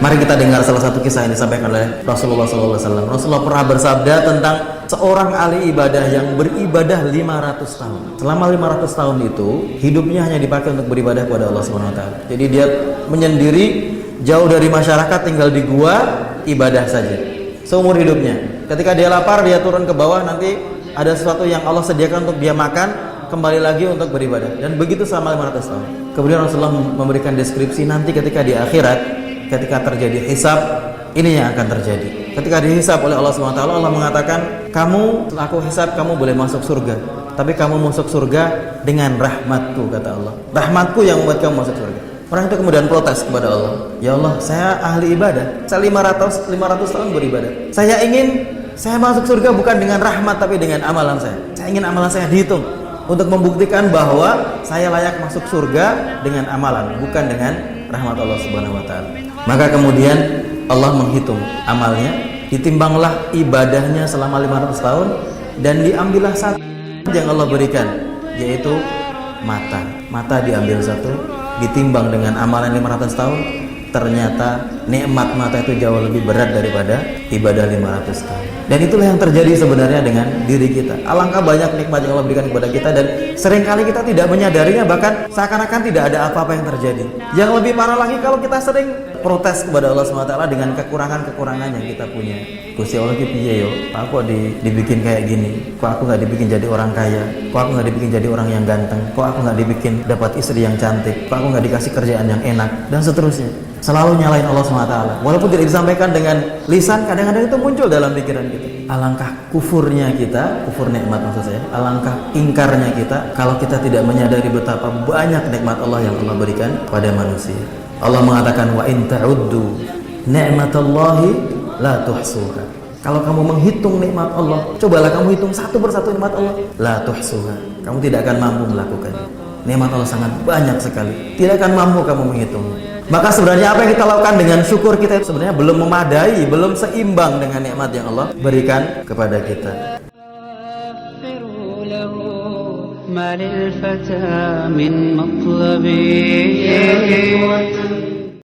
Mari kita dengar salah satu kisah yang disampaikan oleh Rasulullah SAW. Rasulullah pernah bersabda tentang seorang ahli ibadah yang beribadah 500 tahun. Selama 500 tahun itu, hidupnya hanya dipakai untuk beribadah kepada Allah SWT. Jadi dia menyendiri, jauh dari masyarakat, tinggal di gua, ibadah saja seumur hidupnya. Ketika dia lapar, dia turun ke bawah, nanti ada sesuatu yang Allah sediakan untuk dia makan, kembali lagi untuk beribadah. Dan begitu selama 500 tahun. Kemudian Rasulullah memberikan deskripsi nanti ketika di akhirat, ketika terjadi hisab, ini yang akan terjadi. Ketika dihisab oleh Allah SWT, Allah mengatakan, kamu setelah aku hisab, kamu boleh masuk surga, tapi kamu masuk surga dengan rahmatku, kata Allah. Rahmatku yang membuat kamu masuk surga. Orang itu kemudian protes kepada Allah, ya Allah, saya ahli ibadah, saya 500 tahun beribadah, saya ingin saya masuk surga bukan dengan rahmat tapi dengan amalan saya. Saya ingin amalan saya dihitung untuk membuktikan bahwa saya layak masuk surga dengan amalan, bukan dengan rahmat Allah Subhanahu wa taala. Maka kemudian Allah menghitung amalnya, ditimbanglah ibadahnya selama 500 tahun, dan diambillah satu yang Allah berikan, yaitu mata. Mata diambil satu, ditimbang dengan amalan 500 tahun, ternyata nikmat mata itu jauh lebih berat daripada ibadah 500 tahun. Dan itulah yang terjadi sebenarnya dengan diri kita. Alangkah banyak nikmat yang Allah berikan kepada kita, dan seringkali kita tidak menyadarinya, bahkan seakan-akan tidak ada apa-apa yang terjadi. Yang lebih parah lagi kalau kita sering protes kepada Allah SWT dengan kekurangan-kekurangan yang kita punya. Gusti Allah ki piye yo? Aku dibikin kayak gini. Kok aku nggak dibikin jadi orang kaya? Kok aku nggak dibikin jadi orang yang ganteng? Kok aku nggak dibikin dapat istri yang cantik? Kok aku nggak dikasih kerjaan yang enak? Dan seterusnya. Selalu nyalain Allah SWT. Walaupun tidak disampaikan dengan lisan, kadang-kadang itu muncul dalam pikiran kita. Alangkah kufurnya kita, kufur nikmat maksud saya, alangkah ingkarnya kita kalau kita tidak menyadari betapa banyak nikmat Allah yang Allah berikan pada manusia. Allah mengatakan, wa in ta'uddu ni'matallahi la tuhsuha. Kalau kamu menghitung nikmat Allah, cobalah kamu hitung satu persatu nikmat Allah, la tuhsuha. Kamu tidak akan mampu melakukannya. Nikmat Allah sangat banyak sekali, tidak akan mampu kamu menghitungnya. Maka sebenarnya apa yang kita lakukan dengan syukur kita itu sebenarnya belum memadai, belum seimbang dengan nikmat yang Allah berikan kepada kita. ما للفتى من مطلب